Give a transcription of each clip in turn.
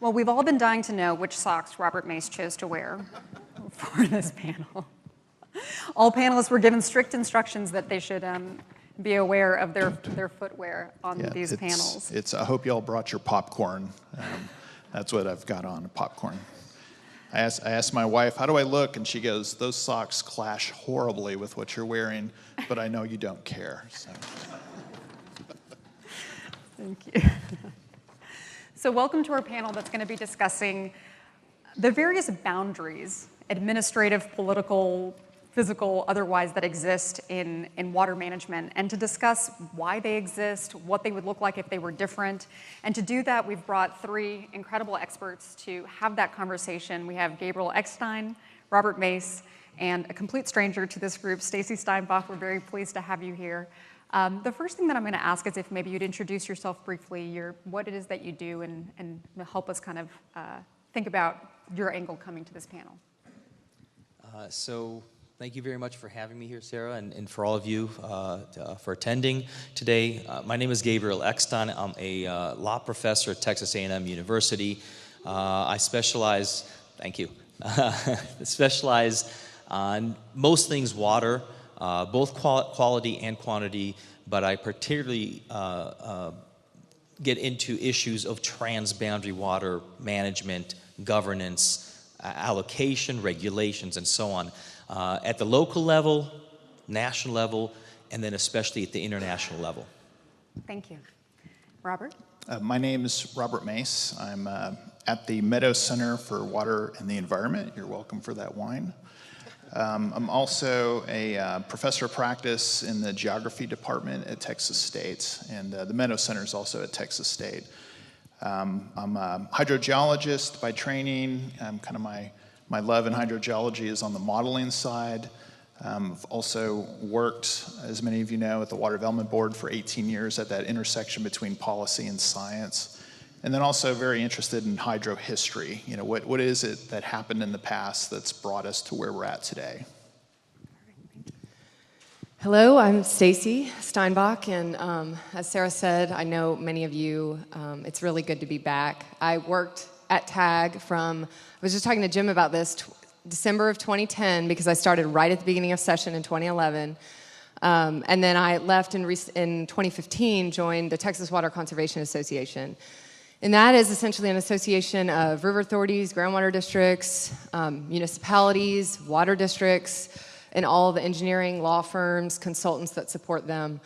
Well, we've all been dying to know which socks Robert Mace chose to wear for this panel. All panelists were given strict instructions that they should be aware of their footwear on these panels. I hope you all brought your popcorn. That's what I've got on, popcorn. I asked my wife, how do I look? And she goes, those socks clash horribly with what you're wearing, but I know you don't care. So. Thank you. So welcome to our panel that's going to be discussing the various boundaries, administrative, political, physical, otherwise, that exist in water management, and to discuss why they exist, what they would look like if they were different. And to do that, we've brought three incredible experts to have that conversation. We have Gabriel Eckstein, Robert Mace, and a complete stranger to this group, Stacy Steinbach. We're very pleased to have you here. The first thing that I'm going to ask is if maybe you'd introduce yourself briefly, what it is that you do, and help us kind of think about your angle coming to this panel. So thank you very much for having me here, Sarah, and for all of you for attending today. My name is Gabriel Eckstein. I'm a law professor at Texas A&M University. I specialize, thank you, specialize on most things water, both quality and quantity, but I particularly get into issues of transboundary water management, governance, allocation, regulations, and so on, at the local level, national level, and then especially at the international level. Thank you. Robert? My name is Robert Mace. I'm at the Meadows Center for Water and the Environment. You're welcome for that wine. I'm also a professor of practice in the geography department at Texas State, and the Meadows Center is also at Texas State. I'm a hydrogeologist by training. Kind of my love in hydrogeology is on the modeling side. I've also worked, as many of you know, at the Water Development Board for 18 years at that intersection between policy and science. And then also very interested in hydro history. You know, what is it that happened in the past that's brought us to where we're at today? Hello, I'm Stacy Steinbach, and as Sarah said, I know many of you. It's really good to be back. I worked at TAG I was just talking to Jim about this, December of 2010, because I started right at the beginning of session in 2011. And then I left in 2015, joined the Texas Water Conservation Association. And that is essentially an association of river authorities, groundwater districts, municipalities, water districts, and all the engineering, law firms, consultants that support them.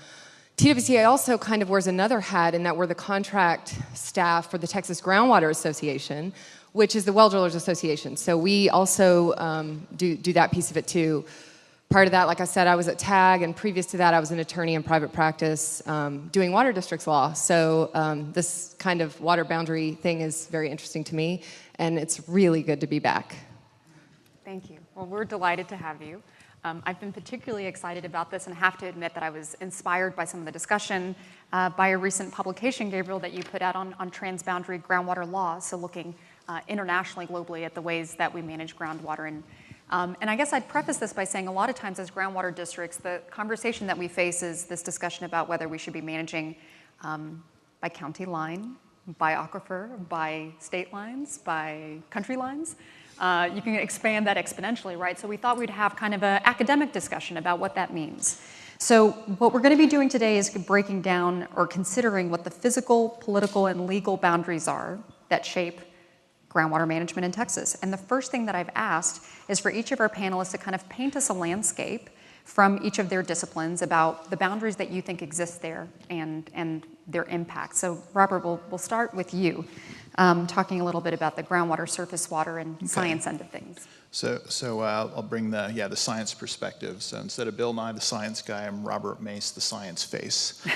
TWCA also kind of wears another hat in that we're the contract staff for the Texas Groundwater Association, which is the Well Drillers Association. So we also do that piece of it too. Prior to that, like I said, I was at TAG, and previous to that, I was an attorney in private practice doing water districts law. So this kind of water boundary thing is very interesting to me, and it's really good to be back. Thank you. Well, we're delighted to have you. I've been particularly excited about this, and have to admit that I was inspired by some of the discussion by a recent publication, Gabriel, that you put out on transboundary groundwater law, so looking internationally, globally, at the ways that we manage groundwater. And I guess I'd preface this by saying a lot of times as groundwater districts, the conversation that we face is this discussion about whether we should be managing by county line, by aquifer, by state lines, by country lines. You can expand that exponentially, right? So we thought we'd have kind of an academic discussion about what that means. So what we're going to be doing today is breaking down or considering what the physical, political, and legal boundaries are that shape groundwater management in Texas. And the first thing that I've asked is for each of our panelists to kind of paint us a landscape from each of their disciplines about the boundaries that you think exist there and their impact. So Robert, we'll start with you, talking a little bit about the groundwater, surface water, and science end of things. So I'll bring the science perspective. So instead of Bill Nye, the science guy, I'm Robert Mace, the science face.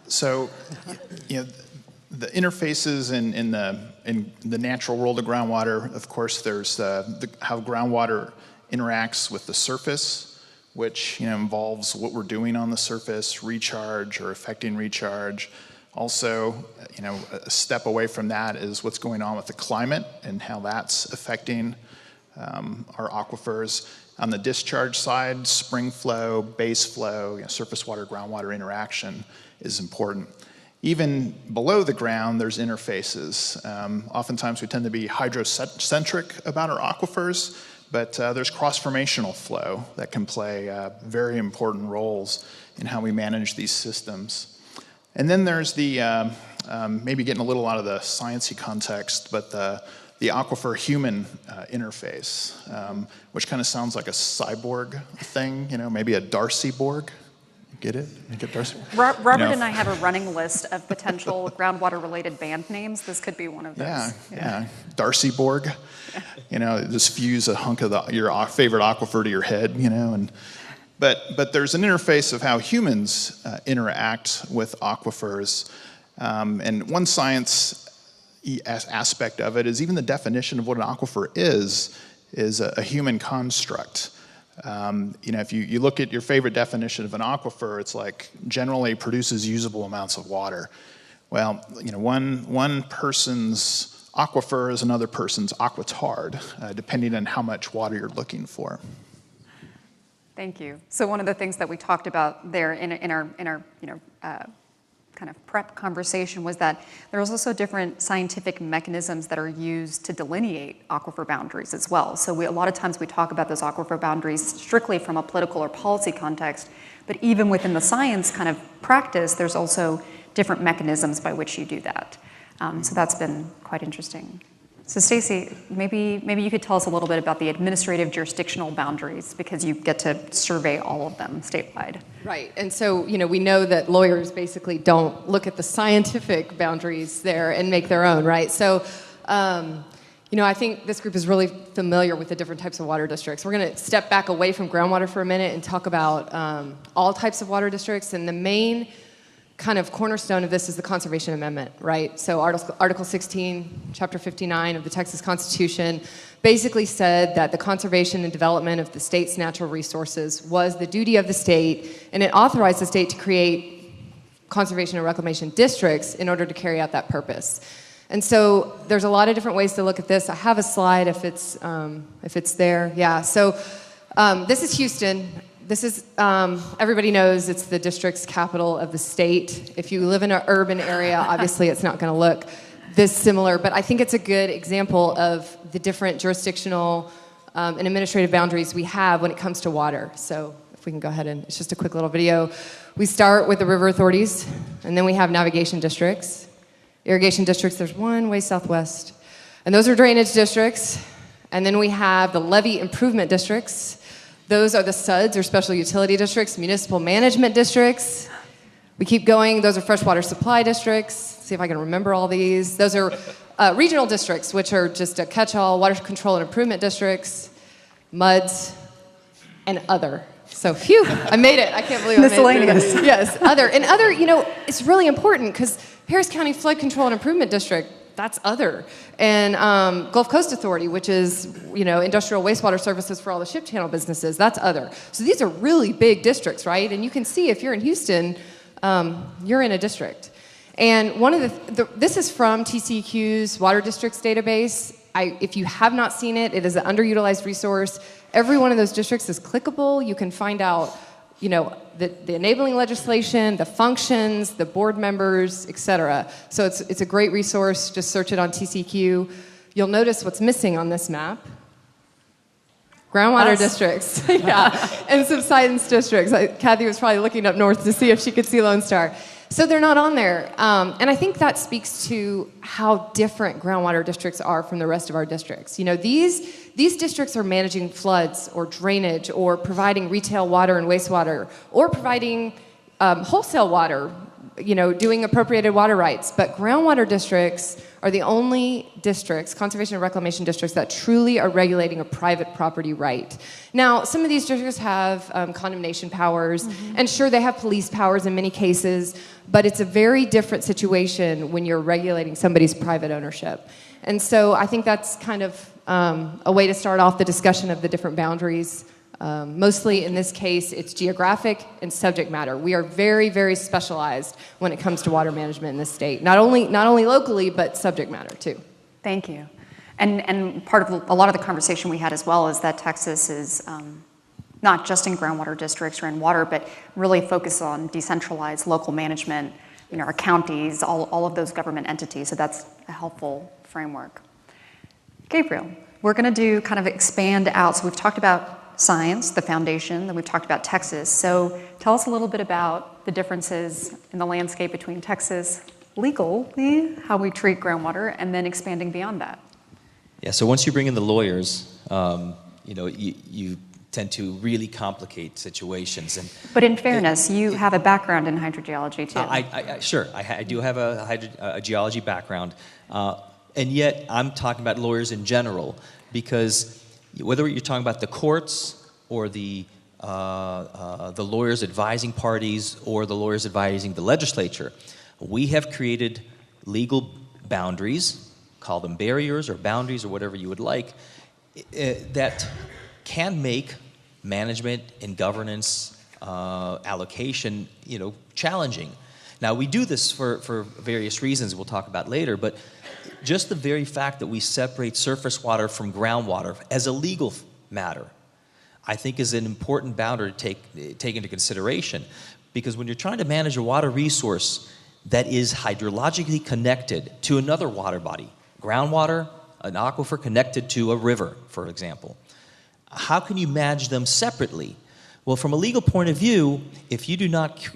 So, you know, the interfaces in the natural world of groundwater, of course, there's how groundwater interacts with the surface, which involves what we're doing on the surface, recharge or affecting recharge. Also, a step away from that is what's going on with the climate and how that's affecting our aquifers. On the discharge side, spring flow, base flow, surface water, groundwater interaction is important. Even below the ground, there's interfaces. Oftentimes we tend to be hydrocentric about our aquifers, but there's cross-formational flow that can play very important roles in how we manage these systems. And then there's the, maybe getting a little out of the sciencey context, but the aquifer-human interface, which kind of sounds like a cyborg thing, maybe a Darcy-borg. Get it? You get Darcy? Robert and I have a running list of potential groundwater-related band names. This could be one of those. Yeah. Darcy Borg. Just fuse a hunk of your favorite aquifer to your head. But there's an interface of how humans interact with aquifers, and one science aspect of it is even the definition of what an aquifer is a human construct. If you look at your favorite definition of an aquifer, it's like generally produces usable amounts of water. Well, one person's aquifer is another person's aquitard, depending on how much water you're looking for. Thank you. So one of the things that we talked about there in our kind of prep conversation was that there's also different scientific mechanisms that are used to delineate aquifer boundaries as well. So a lot of times we talk about those aquifer boundaries strictly from a political or policy context, but even within the science kind of practice, there's also different mechanisms by which you do that. So that's been quite interesting. So Stacey, maybe you could tell us a little bit about the administrative jurisdictional boundaries, because you get to survey all of them statewide. Right, and so we know that lawyers basically don't look at the scientific boundaries there and make their own, right? So, I think this group is really familiar with the different types of water districts. We're going to step back away from groundwater for a minute and talk about all types of water districts, and the main kind of cornerstone of this is the Conservation Amendment, right? So Article 16, Chapter 59 of the Texas Constitution basically said that the conservation and development of the state's natural resources was the duty of the state, and it authorized the state to create conservation and reclamation districts in order to carry out that purpose. And so there's a lot of different ways to look at this. I have a slide if it's there. Yeah, so this is Houston. This is, everybody knows it's the district's capital of the state. If you live in an urban area, obviously it's not going to look this similar, but I think it's a good example of the different jurisdictional and administrative boundaries we have when it comes to water. So if we can go ahead and, it's just a quick little video. We start with the river authorities, and then we have navigation districts. Irrigation districts, there's one way southwest, and those are drainage districts. And then we have the levee improvement districts. Those are the SUDs, or special utility districts, municipal management districts. We keep going. Those are freshwater supply districts. See if I can remember all these. Those are regional districts, which are just a catch-all, water control and improvement districts, MUDs, and other. So, phew, I made it. I can't believe I made it. Miscellaneous. Yes, other. And other, it's really important because Harris County Flood Control and Improvement District, that's other. And Gulf Coast Authority, which is, industrial wastewater services for all the ship channel businesses, that's other. So these are really big districts, right? And you can see if you're in Houston, you're in a district. And one of this is from TCEQ's Water Districts database. If you have not seen it, it is an underutilized resource. Every one of those districts is clickable. You can find out the enabling legislation, the functions, the board members, et cetera. So it's a great resource. Just search it on TCQ. You'll notice what's missing on this map. Groundwater districts, yeah, and subsidence districts. Kathy was probably looking up north to see if she could see Lone Star. So they're not on there. And I think that speaks to how different groundwater districts are from the rest of our districts. These districts are managing floods or drainage or providing retail water and wastewater or providing wholesale water, doing appropriated water rights. But groundwater districts are the only districts, conservation and reclamation districts, that truly are regulating a private property right. Now, some of these districts have condemnation powers, and sure, they have police powers in many cases, but it's a very different situation when you're regulating somebody's private ownership. And so I think that's kind of a way to start off the discussion of the different boundaries. Mostly in this case, it's geographic and subject matter. We are very, very specialized when it comes to water management in this state. Not only locally, but subject matter too. Thank you. And part of a lot of the conversation we had as well is that Texas is not just in groundwater districts or in water, but really focused on decentralized local management our counties, all of those government entities. So that's a helpful framework. Gabriel, we're going to do kind of expand out. So we've talked about science, the foundation, then we've talked about Texas. So tell us a little bit about the differences in the landscape between Texas legally, how we treat groundwater, and then expanding beyond that. Yeah, so once you bring in the lawyers, you tend to really complicate situations. But in fairness, you have a background in hydrogeology too. Sure, I do have a geology background, and yet I'm talking about lawyers in general, because whether you're talking about the courts or the lawyers advising parties or the lawyers advising the legislature, we have created legal boundaries, call them barriers or boundaries or whatever you would like, that can make management and governance allocation, challenging. Now, we do this for various reasons we'll talk about later, but just the very fact that we separate surface water from groundwater as a legal matter, I think is an important boundary to take into consideration. Because when you're trying to manage a water resource that is hydrologically connected to another water body, groundwater, an aquifer connected to a river, for example, how can you manage them separately? Well, from a legal point of view, if you do not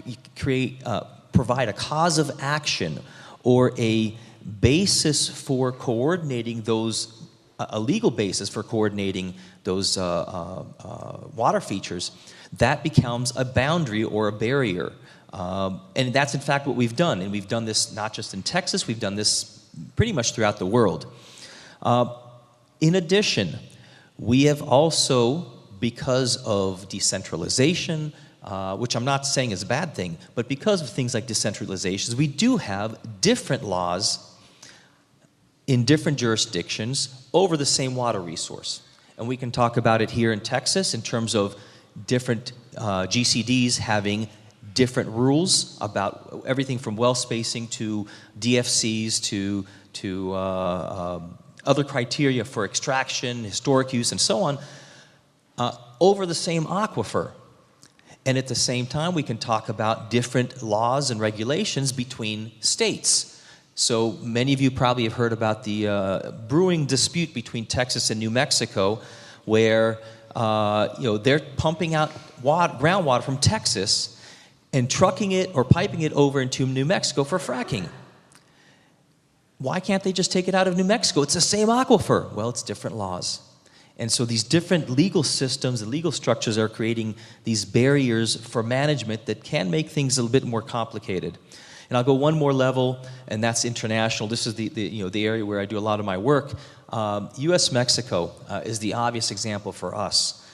provide a cause of action or a basis for coordinating those, a legal basis for coordinating those water features, that becomes a boundary or a barrier. And that's in fact what we've done. And we've done this not just in Texas, we've done this pretty much throughout the world. In addition, we have also, because of decentralization, which I'm not saying is a bad thing, but because of things like decentralization, we do have different laws in different jurisdictions over the same water resource. And we can talk about it here in Texas in terms of different GCDs having different rules about everything from well spacing to DFCs to other criteria for extraction, historic use, and so on, over the same aquifer. And at the same time, we can talk about different laws and regulations between states. So many of you probably have heard about the brewing dispute between Texas and New Mexico, where they're pumping out groundwater from Texas and trucking it or piping it over into New Mexico for fracking. Why can't they just take it out of New Mexico? It's the same aquifer. Well, it's different laws. And so these different legal systems and legal structures are creating these barriers for management that can make things a little bit more complicated. And I'll go one more level, and that's international. This is the area where I do a lot of my work. U.S.-Mexico is the obvious example for us.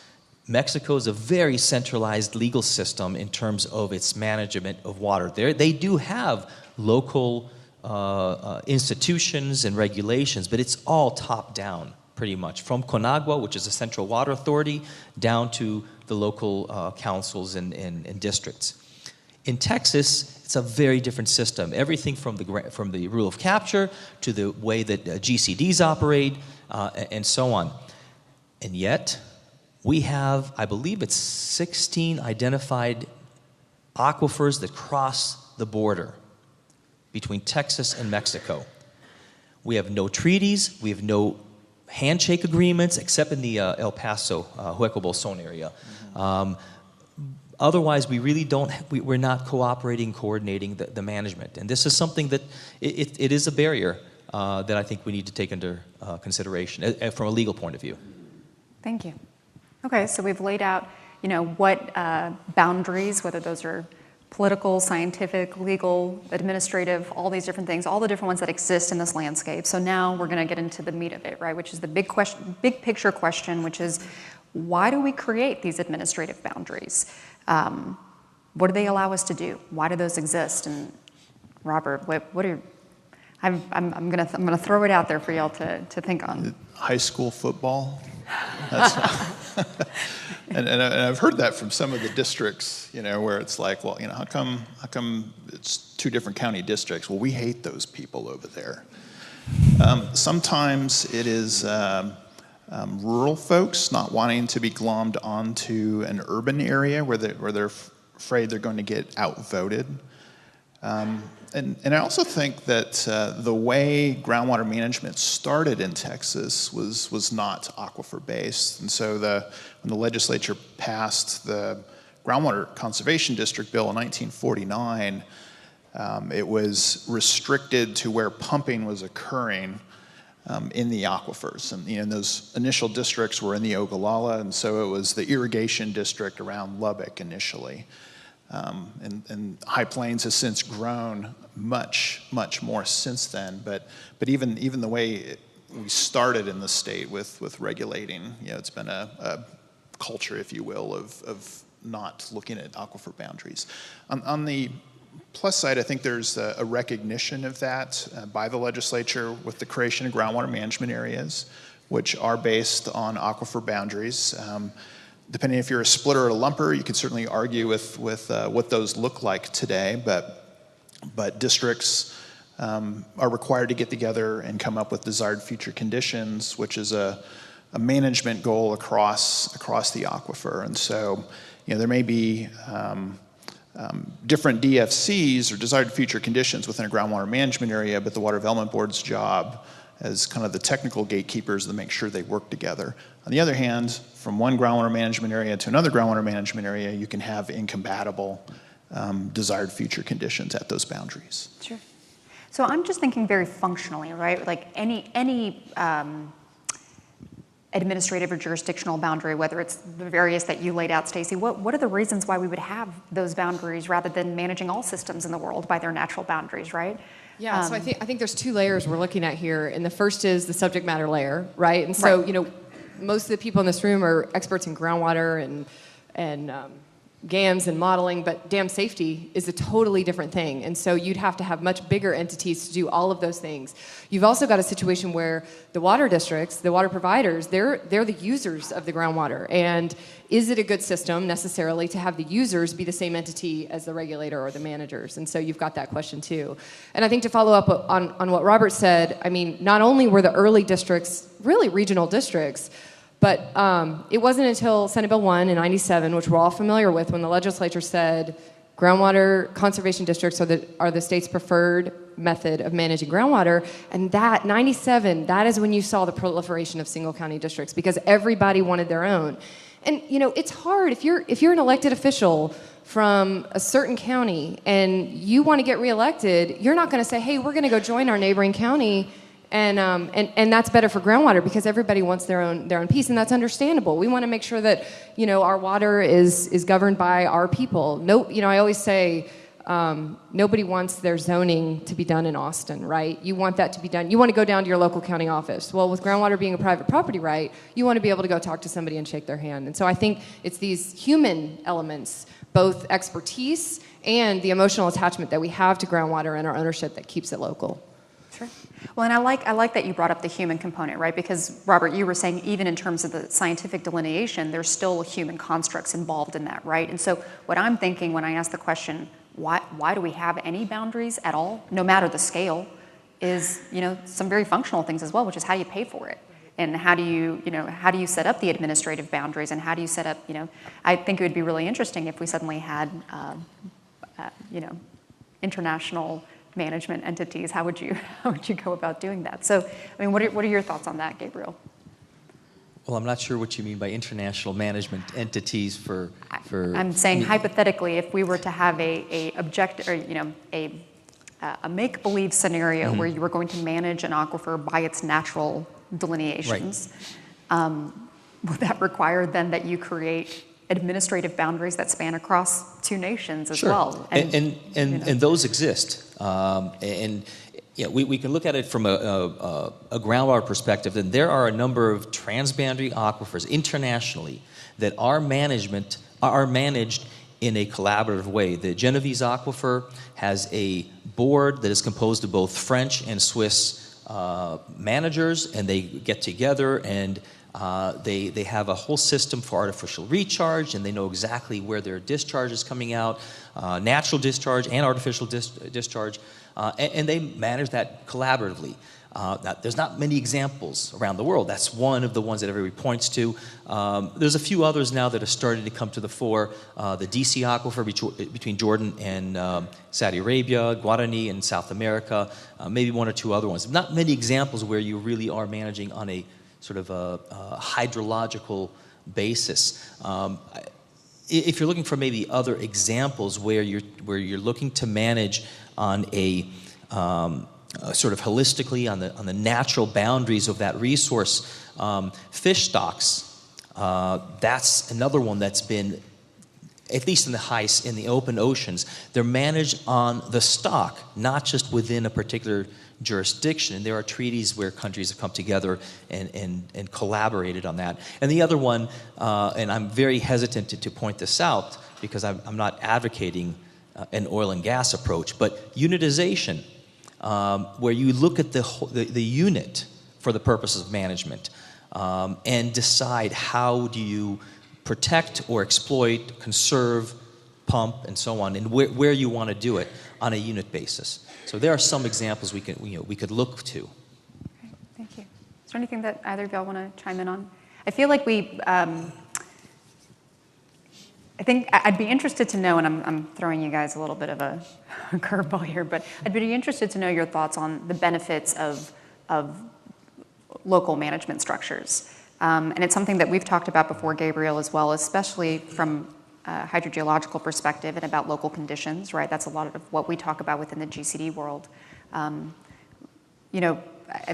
Mexico is a very centralized legal system in terms of its management of water. They do have local institutions and regulations, but it's all top-down, pretty much, from CONAGUA, which is the Central Water Authority, down to the local councils and districts. In Texas, it's a very different system. Everything from the rule of capture to the way that GCDs operate, and so on. And yet, we have, I believe it's 16 identified aquifers that cross the border between Texas and Mexico. We have no treaties, we have no handshake agreements, except in the El Paso, Hueco Bolson area. Otherwise, we really don't, we're not cooperating, coordinating the management. And this is something that, it is a barrier that I think we need to take under consideration from a legal point of view. Thank you. Okay, so we've laid out, what boundaries, whether those are political, scientific, legal, administrative, all these different things, all the different ones that exist in this landscape. So now we're going to get into the meat of it, right? Which is the big picture question, which is, why do we create these administrative boundaries? What do they allow us to do? Why do those exist? And Robert, what are I'm gonna throw it out there for y'all to think on. High school football. And I've heard that from some of the districts, where it's like, well, how come it's two different county districts? Well, we hate those people over there. Sometimes it is rural folks not wanting to be glommed onto an urban area where they're afraid they're going to get outvoted. And I also think that the way groundwater management started in Texas was not aquifer-based. And so when the legislature passed the Groundwater Conservation District Bill in 1949, it was restricted to where pumping was occurring in the aquifers. And those initial districts were in the Ogallala, and so it was the irrigation district around Lubbock initially. And High Plains has since grown much more since then. But even the way we started in the state with regulating, it's been a culture, if you will, of not looking at aquifer boundaries. On the plus side, I think there's a recognition of that by the legislature with the creation of groundwater management areas, which are based on aquifer boundaries. Depending if you're a splitter or a lumper, you could certainly argue with what those look like today, but districts are required to get together and come up with desired future conditions, which is a management goal across the aquifer. And so, there may be different DFCs or desired future conditions within a groundwater management area, but the Water Development Board's job as kind of the technical gatekeepers to make sure they work together. On the other hand, from one groundwater management area to another groundwater management area, you can have incompatible desired future conditions at those boundaries. Sure. So I'm just thinking very functionally, right? Like any administrative or jurisdictional boundary, whether it's the various that you laid out, Stacey, what are the reasons why we would have those boundaries rather than managing all systems in the world by their natural boundaries, right? Yeah, so I think there's two layers we're looking at here, and the first is the subject matter layer, right? And so, most of the people in this room are experts in groundwater and GAMS and modeling, but dam safety is a totally different thing. And so you'd have to have much bigger entities to do all of those things. You've also got a situation where the water districts, the water providers, they're the users of the groundwater. And is it a good system necessarily to have the users be the same entity as the regulator or the managers? And so you've got that question too. And I think to follow up on what Robert said, I mean, not only were the early districts really regional districts, but it wasn't until Senate Bill 1 in 97, which we're all familiar with, when the legislature said groundwater conservation districts are the state's preferred method of managing groundwater. And that, 97, that is when you saw the proliferation of single county districts, because everybody wanted their own. And, it's hard. If you're an elected official from a certain county and you want to get reelected, you're not going to say, hey, we're going to go join our neighboring county. And that's better for groundwater because everybody wants their own piece, and that's understandable. We want to make sure that our water is governed by our people. No, I always say nobody wants their zoning to be done in Austin, right? You want that to be done. You want to go down to your local county office. Well, with groundwater being a private property right, you want to be able to go talk to somebody and shake their hand. And so I think it's these human elements, both expertise and the emotional attachment that we have to groundwater and our ownership that keeps it local. Sure. Well, and I like that you brought up the human component, right? Because, Robert, you were saying even in terms of the scientific delineation, there's still human constructs involved in that, right? And so what I'm thinking when I ask the question, why do we have any boundaries at all, no matter the scale, is, some very functional things as well, which is how do you pay for it? And how do you set up the administrative boundaries, and how do you set up, I think it would be really interesting if we suddenly had, international management entities. How would you go about doing that? So, I mean, what are your thoughts on that, Gabriel? Well, I'm not sure what you mean by international management entities for I'm saying hypothetically, if we were to have a make-believe scenario where you were going to manage an aquifer by its natural delineations, would that require then that you create administrative boundaries that span across two nations as well? And those exist. We can look at it from a groundwater perspective, and there are a number of transboundary aquifers internationally that are managed in a collaborative way. The Genovese Aquifer has a board that is composed of both French and Swiss managers, and they get together and they have a whole system for artificial recharge, and they know exactly where their discharge is coming out, natural discharge and artificial discharge, and they manage that collaboratively. Now, there's not many examples around the world. That's one of the ones that everybody points to. There's a few others now that are starting to come to the fore. The DC Aquifer between Jordan and Saudi Arabia, Guarani in South America, maybe one or two other ones. Not many examples where you really are managing on a sort of a hydrological basis. If you're looking for maybe other examples where you're looking to manage on a sort of holistically on the natural boundaries of that resource, fish stocks. That's another one that's been, at least in the open oceans, they're managed on the stock, not just within a particular jurisdiction. And there are treaties where countries have come together and collaborated on that. And the other one, and I'm very hesitant to point this out because I'm not advocating an oil and gas approach, but unitization. Where you look at the unit for the purposes of management and decide how do you protect or exploit, conserve, pump, and so on, and where you want to do it on a unit basis. So there are some examples we could look to. Okay, thank you. Is there anything that either of y'all want to chime in on? I feel like I think I'd be interested to know, and I'm throwing you guys a little bit of a curveball here, but I'd be interested to know your thoughts on the benefits of local management structures. And it's something that we've talked about before, Gabriel, as well, especially from a hydrogeological perspective and about local conditions, right? That's a lot of what we talk about within the GCD world. I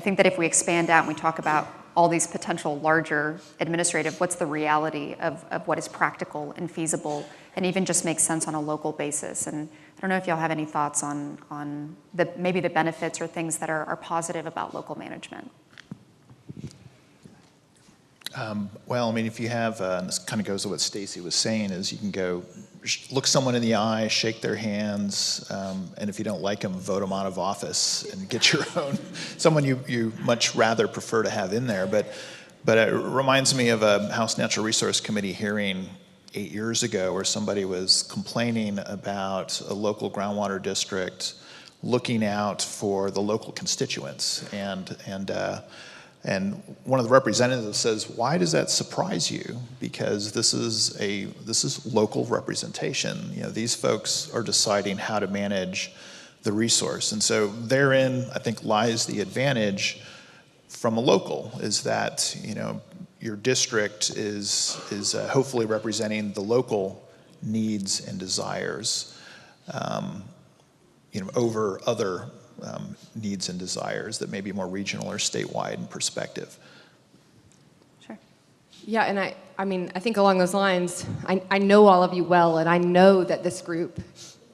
think that if we expand out and we talk about all these potential larger administrative, what's the reality of what is practical and feasible and even just makes sense on a local basis? And I don't know if y'all have any thoughts on maybe the benefits or things that are positive about local management. Well, I mean, if you have, and this kind of goes to what Stacy was saying, is you can go look someone in the eye, shake their hands, and if you don't like them, vote them out of office and get your own, someone you much rather prefer to have in there. But it reminds me of a House Natural Resource Committee hearing 8 years ago where somebody was complaining about a local groundwater district looking out for the local constituents. And one of the representatives says, "Why does that surprise you? Because this is local representation. You know, these folks are deciding how to manage the resource." And so therein, I think, lies the advantage from a local, is that, you know, your district is hopefully representing the local needs and desires, over other needs and desires that may be more regional or statewide in perspective. Sure. Yeah, and I think along those lines, I know all of you well, and I know that this group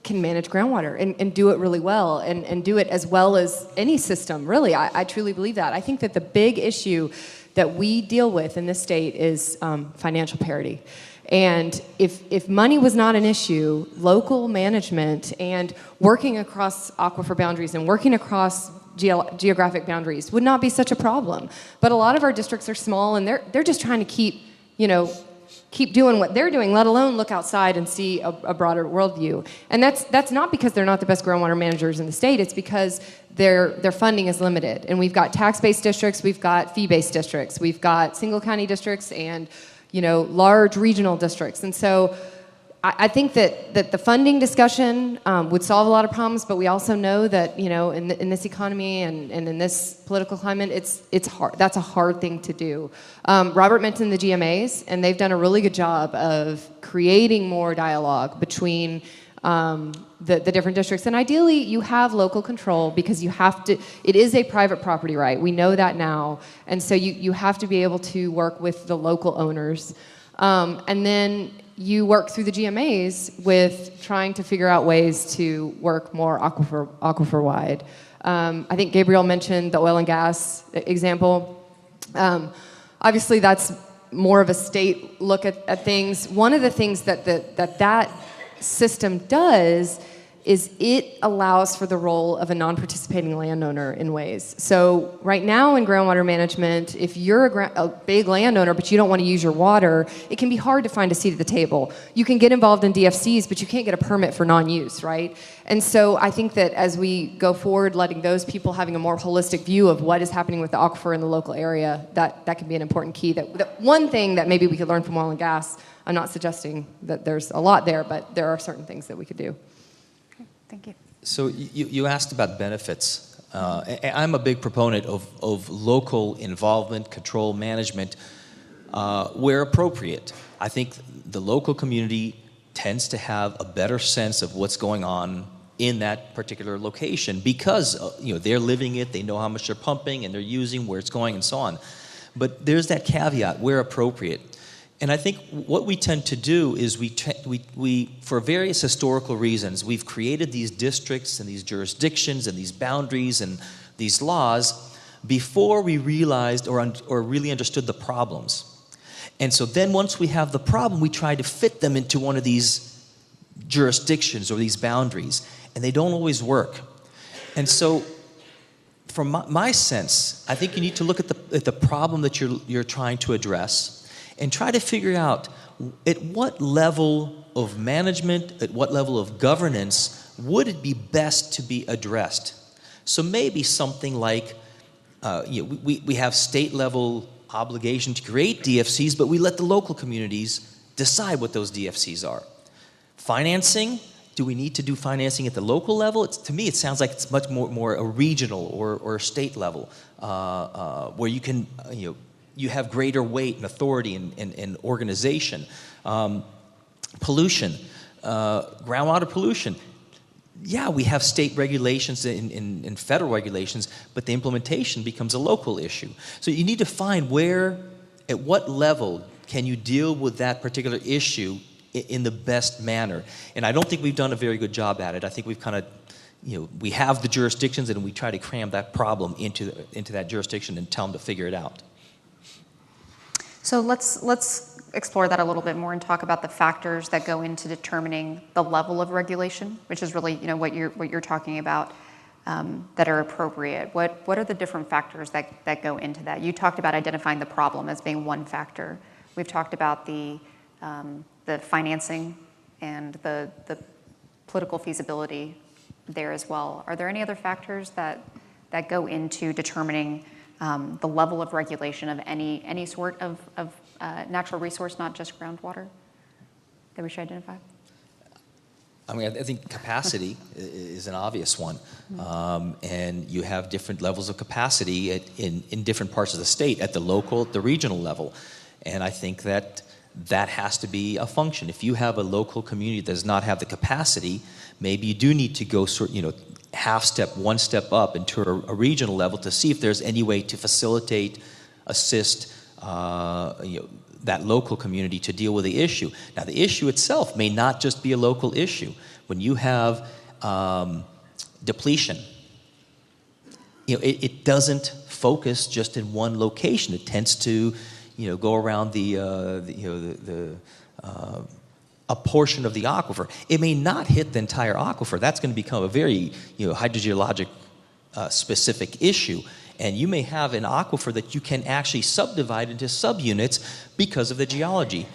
can manage groundwater and do it really well, and do it as well as any system, really. I truly believe that. I think that the big issue that we deal with in this state is financial parity. And if money was not an issue, local management and working across aquifer boundaries and working across geographic boundaries would not be such a problem. But a lot of our districts are small, and they're just trying to keep doing what they're doing, let alone look outside and see a broader worldview. And that's not because they're not the best groundwater managers in the state. It's because their funding is limited. And we've got tax-based districts, we've got fee-based districts, we've got single county districts, and large regional districts. And so I think that the funding discussion would solve a lot of problems, but we also know that, in this economy and in this political climate, it's hard. That's a hard thing to do. Robert mentioned the GMAs, and they've done a really good job of creating more dialogue between the different districts. And ideally, you have local control because it is a private property right. We know that now. And so you have to be able to work with the local owners. And then you work through the GMAs with trying to figure out ways to work more aquifer wide. I think Gabriel mentioned the oil and gas example. Obviously, that's more of a state look at things. One of the things that system does is it allows for the role of a non-participating landowner in ways. So right now in groundwater management, if you're a big landowner but you don't want to use your water, it can be hard to find a seat at the table. You can get involved in DFCs, but you can't get a permit for non-use, right? And so I think that as we go forward, letting those people having a more holistic view of what is happening with the aquifer in the local area, that can be an important key. That one thing that maybe we could learn from oil and gas, I'm not suggesting that there's a lot there, but there are certain things that we could do. Thank you. So you asked about benefits. I'm a big proponent of local involvement, control, management, where appropriate. I think the local community tends to have a better sense of what's going on in that particular location because they're living it, they know how much they're pumping and they're using, where it's going, and so on. But there's that caveat, where appropriate. And I think what we tend to do is we for various historical reasons, we've created these districts and these jurisdictions and these boundaries and these laws before we realized or really understood the problems. And so then once we have the problem, we try to fit them into one of these jurisdictions or these boundaries, and they don't always work. And so from my sense, I think you need to look at the problem that you're trying to address and try to figure out at what level of management, at what level of governance would it be best to be addressed. So maybe something like, we have state level obligation to create DFCs, but we let the local communities decide what those DFCs are. Financing, do we need to do financing at the local level? To me, it sounds like it's much more a regional or state level where you can, you have greater weight and authority and organization. Pollution, groundwater pollution. Yeah, we have state regulations and federal regulations, but the implementation becomes a local issue. So you need to find at what level can you deal with that particular issue in the best manner. And I don't think we've done a very good job at it. I think we've kind of, we have the jurisdictions and we try to cram that problem into that jurisdiction and tell them to figure it out. So let's explore that a little bit more and talk about the factors that go into determining the level of regulation, which is really what you're talking about, that are appropriate. What are the different factors that go into that? You talked about identifying the problem as being one factor. We've talked about the financing and the political feasibility there as well. Are there any other factors that go into determining the level of regulation of any sort of natural resource, not just groundwater, that we should identify? I mean, I think capacity is an obvious one. And you have different levels of capacity in different parts of the state, at the local, at the regional level. And I think that has to be a function. If you have a local community that does not have the capacity, maybe you do need to go one step up into a regional level to see if there's any way to facilitate, assist that local community to deal with the issue. Now, the issue itself may not just be a local issue. When you have depletion, it doesn't focus just in one location. It tends to, go around a portion of the aquifer. It may not hit the entire aquifer. That's going to become a very hydrogeologic specific issue. And you may have an aquifer that you can actually subdivide into subunits because of the geology.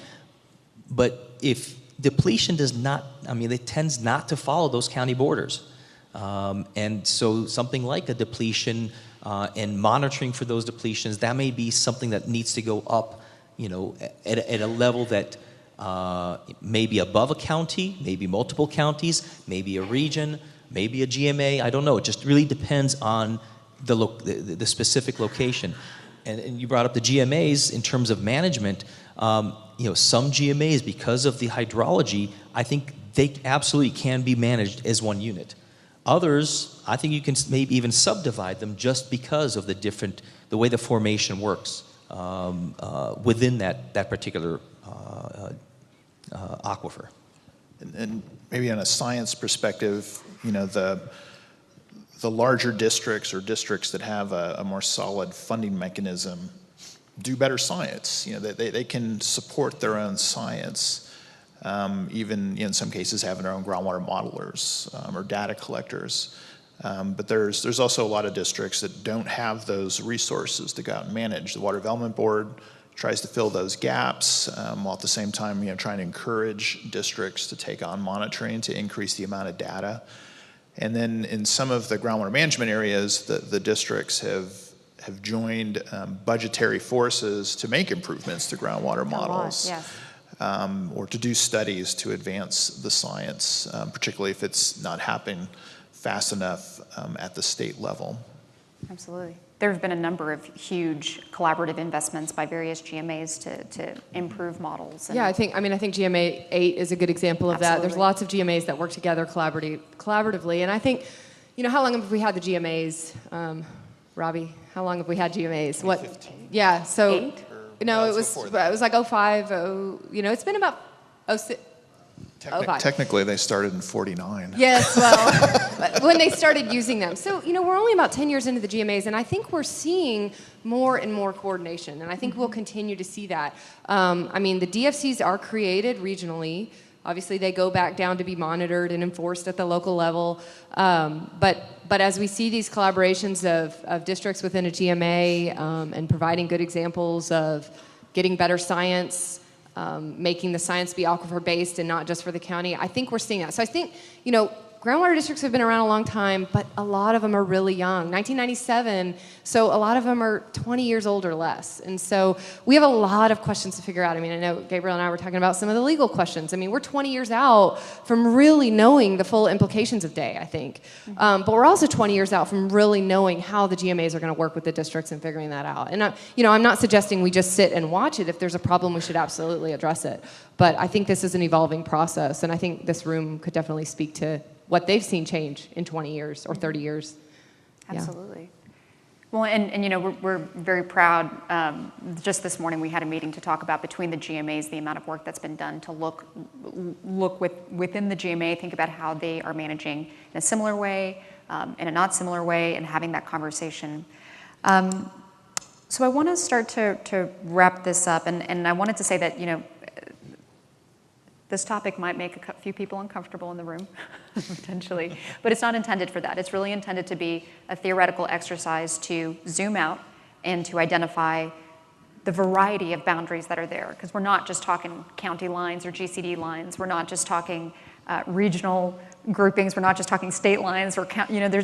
But if depletion it tends not to follow those county borders. And so something like a depletion and monitoring for those depletions, that may be something that needs to go up, at a level that maybe above a county, maybe multiple counties, maybe a region, maybe a GMA. I don't know. It just really depends on the specific location. And you brought up the GMAs in terms of management. Some GMAs, because of the hydrology, I think they absolutely can be managed as one unit. Others, I think you can maybe even subdivide them just because of the way the formation works within that particular aquifer. And maybe on a science perspective, the larger districts or districts that have a more solid funding mechanism do better science. They can support their own science. even in some cases having their own groundwater modelers or data collectors. But there's also a lot of districts that don't have those resources to go out and manage. The Water Development Board tries to fill those gaps, while at the same time, trying to encourage districts to take on monitoring to increase the amount of data. And then in some of the groundwater management areas, the districts have joined budgetary forces to make improvements to groundwater models. Yes. Or to do studies to advance the science, particularly if it's not happening fast enough at the state level. Absolutely. There have been a number of huge collaborative investments by various GMAs to improve models. Yeah, I think GMA 8 is a good example of that. There's lots of GMAs that work together collaboratively. And I think, how long have we had the GMAs? Robbie, how long have we had GMAs? 15. Yeah, so... 8? No, it was like 05, it's been about 06. Technically, they started in 49. Yes, well, when they started using them. So, we're only about 10 years into the GMAs, and I think we're seeing more and more coordination, and I think we'll continue to see that. The DFCs are created regionally. Obviously, they go back down to be monitored and enforced at the local level. But as we see these collaborations of districts within a GMA and providing good examples of getting better science, making the science be aquifer-based and not just for the county, I think we're seeing that. So I think, groundwater districts have been around a long time, but a lot of them are really young. 1997, so a lot of them are 20 years old or less. And so we have a lot of questions to figure out. I know Gabriel and I were talking about some of the legal questions. We're 20 years out from really knowing the full implications of DAY, I think. But we're also 20 years out from really knowing how the GMAs are going to work with the districts and figuring that out. And, I'm not suggesting we just sit and watch it. If there's a problem, we should absolutely address it. But I think this is an evolving process, and I think this room could definitely speak to what they've seen change in 20 years or 30 years. Absolutely. Yeah. Well, and we're very proud. Just this morning, we had a meeting to talk about between the GMAs the amount of work that's been done to look within the GMA, think about how they are managing in a similar way, in a not similar way, and having that conversation. So I want to start to wrap this up, and I wanted to say that this topic might make a few people uncomfortable in the room, potentially, but it's not intended for that. It's really intended to be a theoretical exercise to zoom out and to identify the variety of boundaries that are there, because we're not just talking county lines or GCD lines. We're not just talking regional groupings. We're not just talking state lines, or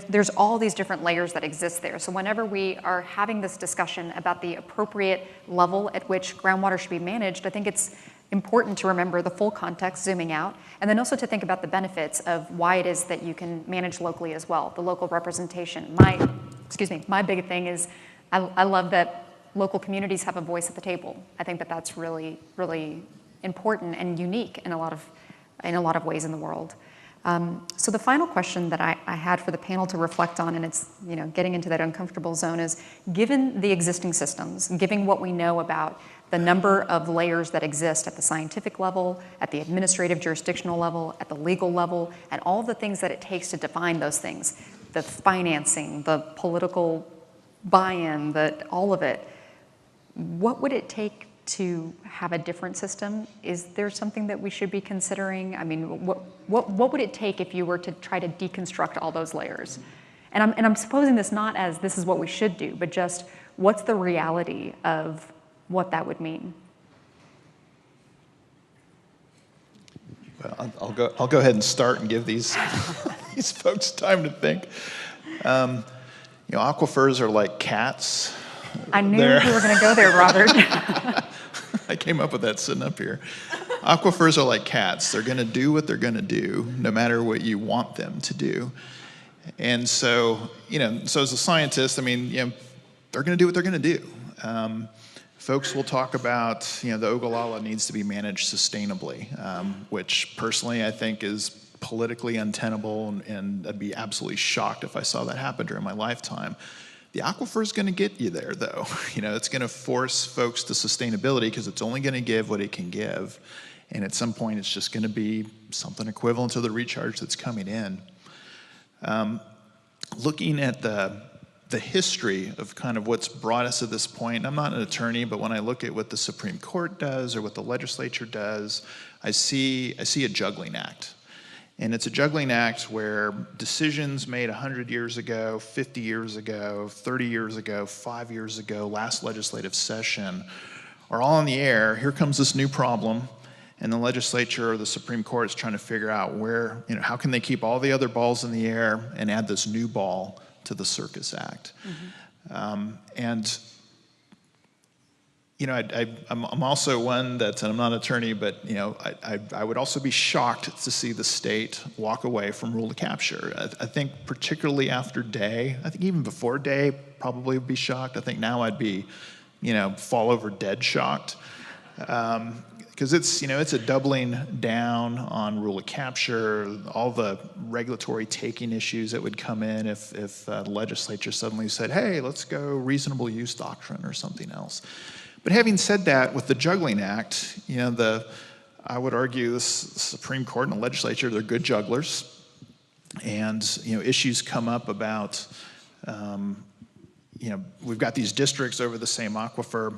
there's all these different layers that exist there. So whenever we are having this discussion about the appropriate level at which groundwater should be managed, I think it's important to remember the full context, zooming out, and then also to think about the benefits of why it is that you can manage locally as well, the local representation. My big thing is I love that local communities have a voice at the table. I think that that's really, really important and unique in a lot of ways in the world. So the final question that I had for the panel to reflect on, and it's getting into that uncomfortable zone, is given the existing systems, and given what we know about the number of layers that exist at the scientific level, at the administrative jurisdictional level, at the legal level, and all of the things that it takes to define those things, the financing, the political buy-in, all of it, what would it take to have a different system? Is there something that we should be considering? What would it take if you were to try to deconstruct all those layers? And I'm supposing this not as this is what we should do, but just what's the reality of what that would mean? Well, I'll go ahead and start and give these these folks time to think. Aquifers are like cats. I knew we were going to go there, Robert. I came up with that sitting up here. Aquifers are like cats. They're going to do what they're going to do, no matter what you want them to do. And so, so as a scientist, they're going to do what they're going to do. Folks will talk about, the Ogallala needs to be managed sustainably, which personally I think is politically untenable, and I'd be absolutely shocked if I saw that happen during my lifetime. The aquifer is going to get you there, though. It's going to force folks to sustainability because it's only going to give what it can give. And at some point, it's just going to be something equivalent to the recharge that's coming in. Looking at the the history of kind of what's brought us to this point. I'm not an attorney, but when I look at what the Supreme Court does or what the legislature does, I see a juggling act. And it's a juggling act where decisions made 100 years ago, 50 years ago, 30 years ago, 5 years ago, last legislative session, are all in the air. Here comes this new problem, and the legislature or the Supreme Court is trying to figure out where, how can they keep all the other balls in the air and add this new ball to the Circus Act. And I'm also one that, and I'm not an attorney, but I would also be shocked to see the state walk away from rule of capture. I think particularly after Day, I think even before Day, probably would be shocked. I think now I'd be, fall over dead shocked. Because it's a doubling down on rule of capture, all the regulatory taking issues that would come in if the legislature suddenly said, hey, let's go reasonable use doctrine or something else. But having said that, with the Juggling Act, I would argue the Supreme Court and the legislature, they're good jugglers. And, issues come up about, we've got these districts over the same aquifer.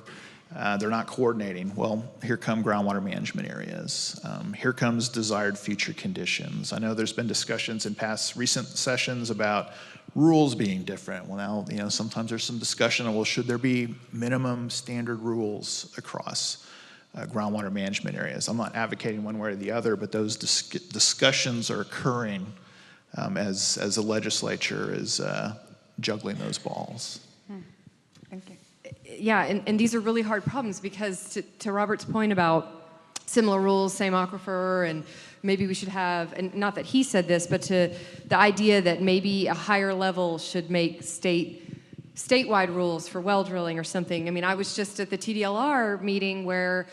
They're not coordinating. Well, here come groundwater management areas. Here comes desired future conditions. I know there's been discussions in past recent sessions about rules being different. Well, now, sometimes there's some discussion on, well, should there be minimum standard rules across groundwater management areas? I'm not advocating one way or the other, but those discussions are occurring as the legislature is juggling those balls. Thank you. Yeah, and these are really hard problems because to Robert's point about similar rules, same aquifer, and maybe we should have, and not that he said this, but to the idea that maybe a higher level should make statewide rules for well drilling or something. I mean, I was just at the TDLR meeting where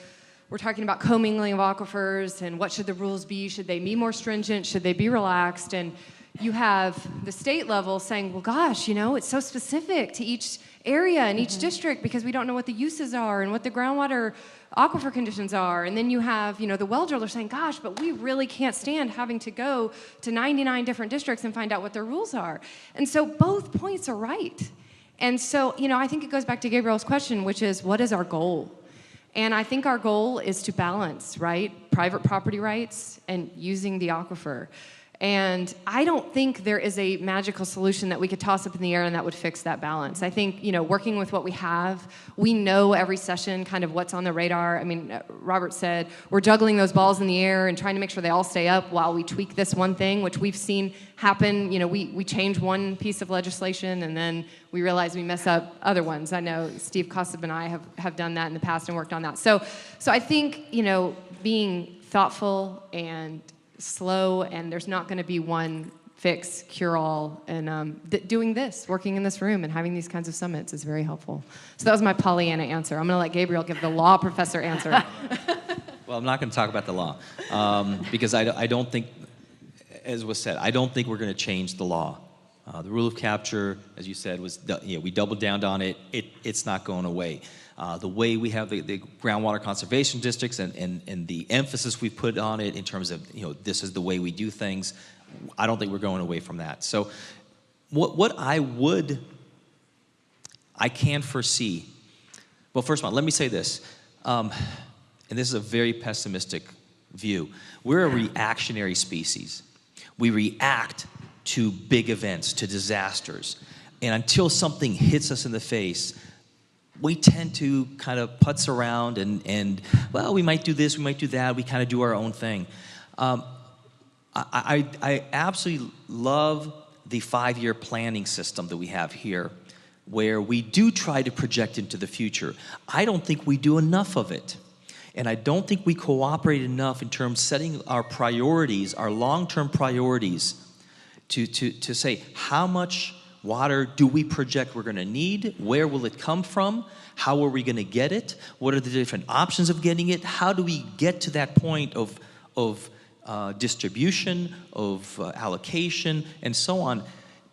we're talking about commingling of aquifers and what should the rules be? Should they be more stringent? Should they be relaxed? And you have the state level saying, well, gosh, it's so specific to each area and each district because we don't know what the uses are and what the groundwater aquifer conditions are. And then you have, the well driller saying, gosh, but we really can't stand having to go to 99 different districts and find out what their rules are. And so both points are right. And so, I think it goes back to Gabriel's question, which is, what is our goal? And I think our goal is to balance, right? Private property rights and using the aquifer. And I don't think there is a magical solution that we could toss up in the air and that would fix that balance. I think, working with what we have, we know every session kind of what's on the radar. I mean, Robert said, we're juggling those balls in the air and trying to make sure they all stay up while we tweak this one thing, which we've seen happen. We change one piece of legislation and then we realize we mess up other ones. I know Steve Kosub and I have done that in the past and worked on that. So I think, being thoughtful and slow, and there's not going to be one fix, cure-all, and doing this, working in this room and having these kinds of summits is very helpful. So that was my Pollyanna answer. I'm going to let Gabriel give the law professor answer. Well, I'm not going to talk about the law because I don't think, as was said, I don't think we're going to change the law. The rule of capture, as you said, was we doubled down on it. It's not going away. The way we have the groundwater conservation districts and the emphasis we put on it in terms of this is the way we do things, I don't think we're going away from that. So what I can foresee, well, first of all, let me say this, and this is a very pessimistic view. We're a reactionary species. We react to big events, to disasters, and until something hits us in the face, we tend to kind of putz around and well, we might do this, we might do that, we kind of do our own thing. I absolutely love the 5-year planning system that we have here, where we do try to project into the future. I don't think we do enough of it. And I don't think we cooperate enough in terms of setting our priorities, our long-term priorities, to say how much water do we project we're going to need? Where will it come from? How are we going to get it? What are the different options of getting it? How do we get to that point of distribution, of allocation, and so on,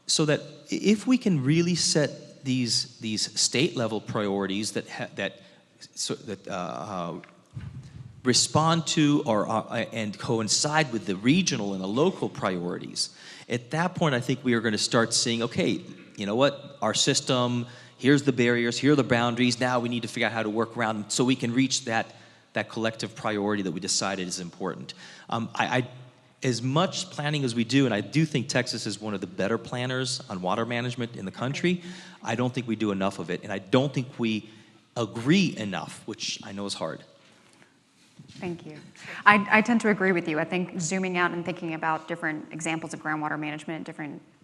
so that if we can really set these state-level priorities that respond to and coincide with the regional and the local priorities, at that point, I think we are going to start seeing, okay, you know what, our system, here's the barriers, here are the boundaries, now we need to figure out how to work around them so we can reach that collective priority that we decided is important. As much planning as we do, and I do think Texas is one of the better planners on water management in the country, I don't think we do enough of it, and I don't think we agree enough, which I know is hard. Thank you. I tend to agree with you. I think zooming out and thinking about different examples of groundwater management,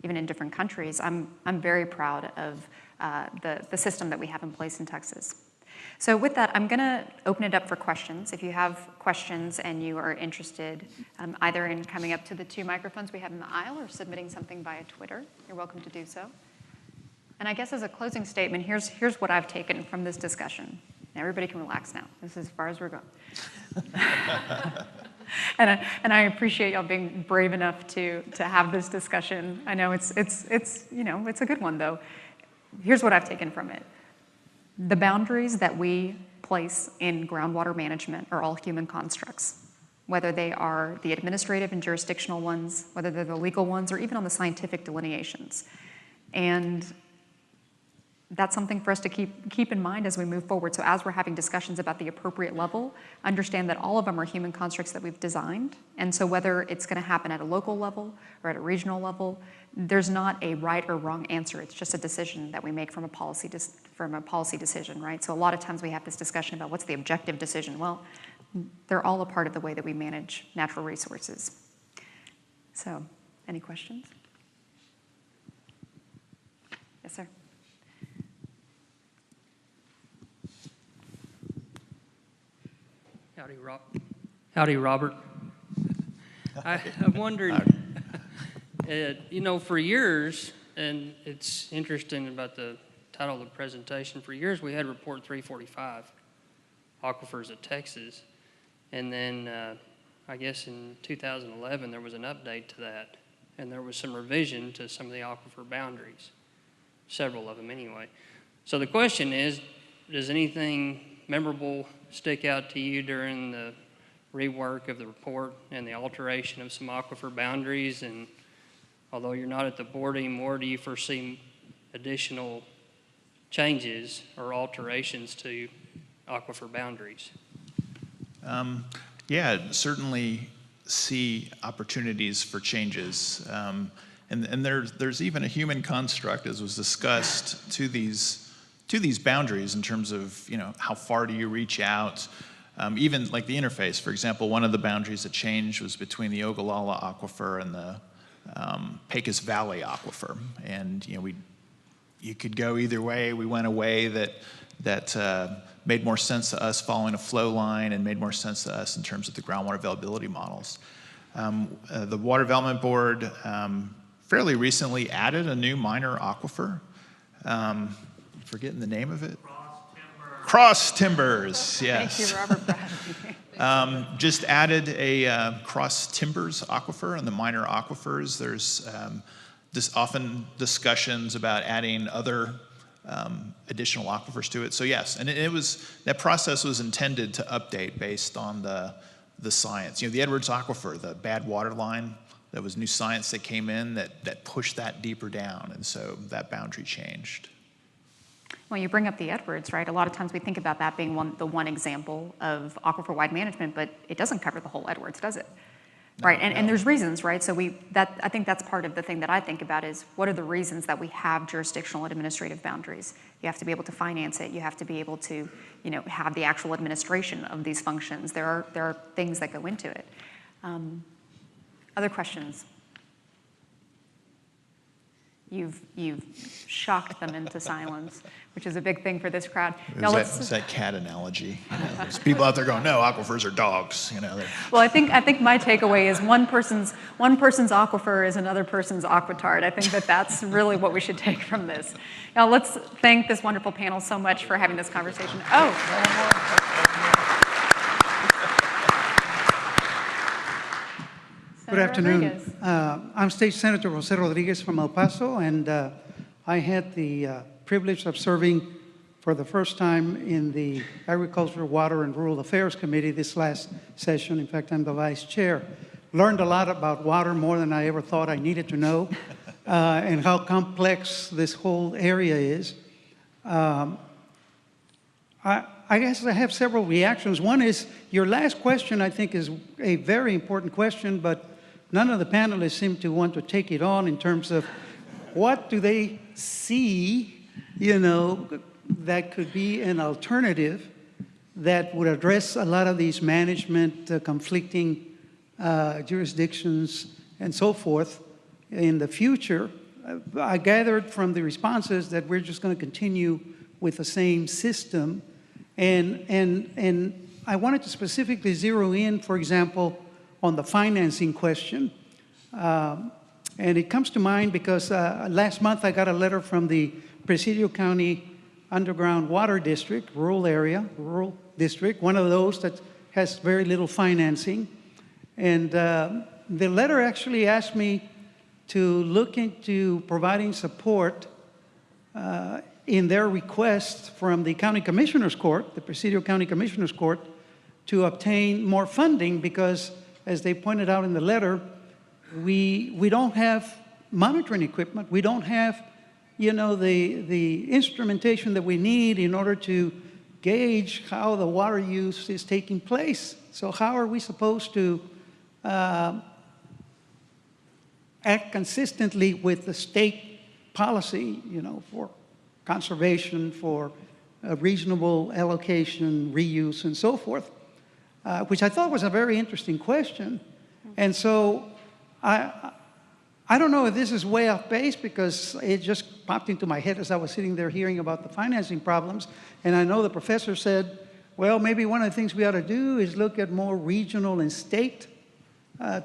even in different countries, I'm very proud of the system that we have in place in Texas. So with that, I'm going to open it up for questions. If you have questions and you are interested either in coming up to the 2 microphones we have in the aisle or submitting something via Twitter, you're welcome to do so. And I guess as a closing statement, here's what I've taken from this discussion. Everybody can relax now. This is as far as we're going. And I appreciate y'all being brave enough to have this discussion. I know it's a good one though. Here's what I've taken from it. The boundaries that we place in groundwater management are all human constructs, whether they are the administrative and jurisdictional ones, whether they're the legal ones, or even on the scientific delineations. And that's something for us to keep in mind as we move forward. So as we're having discussions about the appropriate level, understand that all of them are human constructs that we've designed. And so whether it's going to happen at a local level or at a regional level, there's not a right or wrong answer. It's just a decision that we make from a policy decision, right? So a lot of times we have this discussion about what's the objective decision. Well, they're all a part of the way that we manage natural resources. So, any questions? Yes, sir. Howdy, Robert. I wondered, for years, and it's interesting about the title of the presentation, for years we had Report 345, Aquifers of Texas, and then I guess in 2011 there was an update to that, and there was some revision to some of the aquifer boundaries, several of them anyway. So the question is, does anything memorable stick out to you during the rework of the report and the alteration of some aquifer boundaries? And although you're not at the board anymore, do you foresee additional changes or alterations to aquifer boundaries? Yeah, certainly see opportunities for changes. And there's even a human construct, as was discussed, to these boundaries in terms of, how far do you reach out? Even like the interface, for example, one of the boundaries that changed was between the Ogallala Aquifer and the Pecos Valley Aquifer. And, you could go either way. We went a way that made more sense to us following a flow line and made more sense to us in terms of the groundwater availability models. The Water Development Board fairly recently added a new minor aquifer. Forgetting the name of it. Cross Timbers, yes. Thank you, Robert Bradley. Just added a Cross Timbers aquifer and the minor aquifers. There's often discussions about adding other additional aquifers to it. So yes, and that process was intended to update based on the science. The Edwards Aquifer, the bad water line, there was new science that came in that pushed that deeper down, and so that boundary changed. Well, you bring up the Edwards, right? A lot of times we think about that being the one example of aquifer-wide management, but it doesn't cover the whole Edwards, does it? No, right, and there's reasons, right? So I think that's part of the thing that I think about is what are the reasons that we have jurisdictional and administrative boundaries? You have to be able to finance it. You have to be able to, have the actual administration of these functions. There are things that go into it. Other questions? You've shocked them into silence, which is a big thing for this crowd. It's that cat analogy. There's people out there going, no, aquifers are dogs. Well, I think my takeaway is one person's aquifer is another person's aquitard. I think that's really what we should take from this. Now let's thank this wonderful panel so much for having this conversation. Good afternoon. I'm State Senator Jose Rodriguez from El Paso, and I had the privilege of serving for the first time in the Agriculture, Water, and Rural Affairs Committee this last session. In fact, I'm the vice chair. Learned a lot about water, more than I ever thought I needed to know, and how complex this whole area is. I guess I have several reactions. One is, your last question, I think, is a very important question, but none of the panelists seem to want to take it on in terms of what do they see, that could be an alternative that would address a lot of these management conflicting jurisdictions and so forth in the future. I gathered from the responses that we're just going to continue with the same system. And I wanted to specifically zero in, for example, on the financing question. And it comes to mind because last month I got a letter from the Presidio County Underground Water District, rural district, one of those that has very little financing. And the letter actually asked me to look into providing support in their request from the County Commissioner's Court, the Presidio County Commissioner's Court, to obtain more funding because, as they pointed out in the letter, we don't have monitoring equipment. We don't have, the instrumentation that we need in order to gauge how the water use is taking place. So how are we supposed to act consistently with the state policy, for conservation, for reasonable allocation, reuse, and so forth, which I thought was a very interesting question. And so I don't know if this is way off base because it just popped into my head as I was sitting there hearing about the financing problems. And I know the professor said, well, maybe one of the things we ought to do is look at more regional and state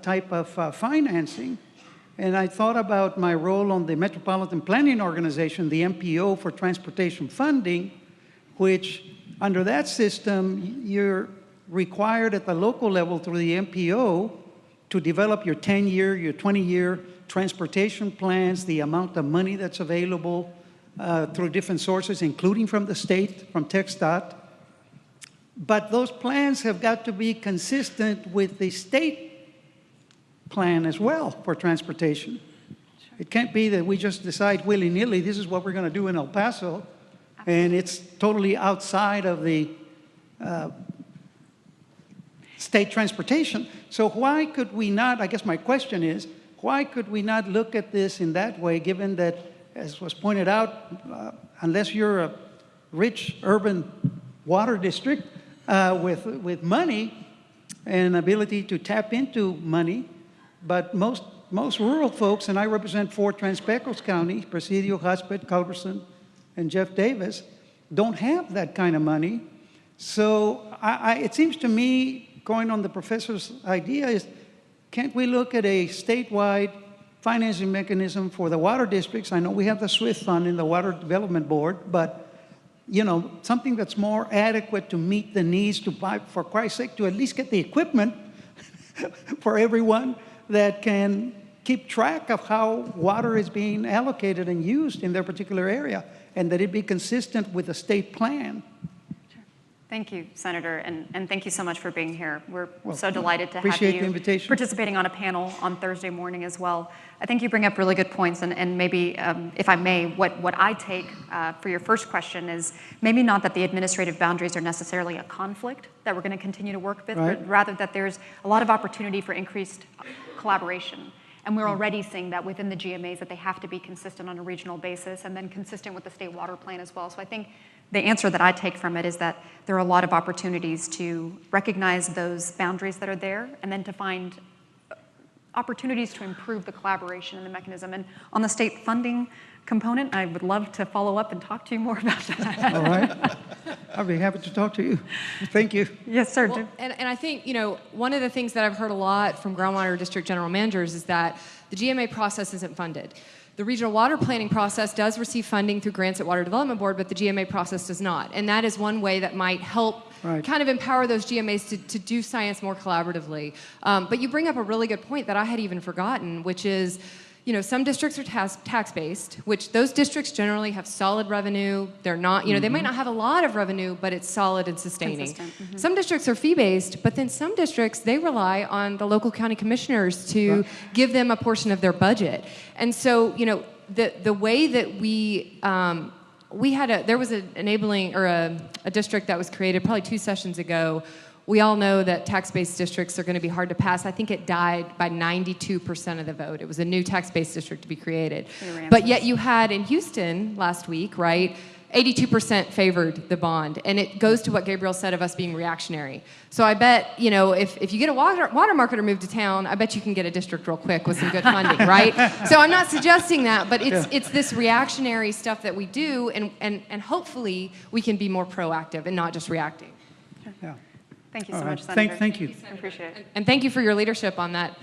type of financing. And I thought about my role on the Metropolitan Planning Organization, the MPO for Transportation Funding, which under that system, you're required at the local level through the MPO to develop your 10-year, your 20-year transportation plans, the amount of money that's available through different sources, including from the state, from TxDOT. But those plans have got to be consistent with the state plan as well for transportation. Sure. It can't be that we just decide willy-nilly, this is what we're going to do in El Paso, and it's totally outside of the state transportation. So why could we not, I guess my question is, why could we not look at this in that way, given that, as was pointed out, unless you're a rich urban water district with money and ability to tap into money, but most rural folks, and I represent 4 Trans-Pecos counties, Presidio, Hudspeth, Culberson, and Jeff Davis, don't have that kind of money. So it seems to me, going on the professor's idea, is can't we look at a statewide financing mechanism for the water districts? I know we have the SWIFT fund in the Water Development Board, but something that's more adequate to meet the needs to buy, for Christ's sake, to at least get the equipment for everyone that can keep track of how water is being allocated and used in their particular area, and that it be consistent with the state plan. Sure. Thank you, Senator, and thank you so much for being here. We're so delighted to have appreciate you the invitation. Participating on a panel on Thursday morning as well. I think you bring up really good points, and maybe, if I may, what I take for your first question is maybe not that the administrative boundaries are necessarily a conflict that we're going to continue to work with, right, but rather that there's a lot of opportunity for increased collaboration. And we're already seeing that within the GMAs, that they have to be consistent on a regional basis and then consistent with the state water plan as well. So I think the answer that I take from it is that there are a lot of opportunities to recognize those boundaries that are there and then to find opportunities to improve the collaboration and the mechanism. And on the state funding component, I would love to follow up and talk to you more about that. All right. I'll be happy to talk to you. Thank you. Yes, sir. Well, and I think, one of the things that I've heard a lot from groundwater district general managers is that the GMA process isn't funded. The regional water planning process does receive funding through grants at Water Development Board, but the GMA process does not. And that is one way that might help kind of empower those GMAs to do science more collaboratively. But you bring up a really good point that I had even forgotten, which is, some districts are tax-based, which those districts generally have solid revenue. They're not, they might not have a lot of revenue, but it's solid and sustaining. Consistent. Some districts are fee-based, but then some districts, they rely on the local county commissioners to give them a portion of their budget. And so, the way that we had there was an enabling, or a district that was created probably 2 sessions ago. We all know that tax-based districts are going to be hard to pass. I think it died by 92% of the vote. It was a new tax-based district to be created. But yet you had in Houston last week, right, 82% favored the bond. And it goes to what Gabriel said of us being reactionary. So I bet, if you get a water marketer moved to town, I bet you can get a district real quick with some good funding, right? So I'm not suggesting that, but it's this reactionary stuff that we do, and hopefully we can be more proactive and not just reacting. Yeah. Thank you so much, Senator. Thank you. I appreciate it. And thank you for your leadership on that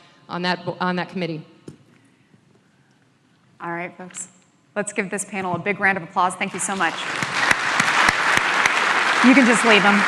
committee. All right, folks. Let's give this panel a big round of applause. Thank you so much. You can just leave them.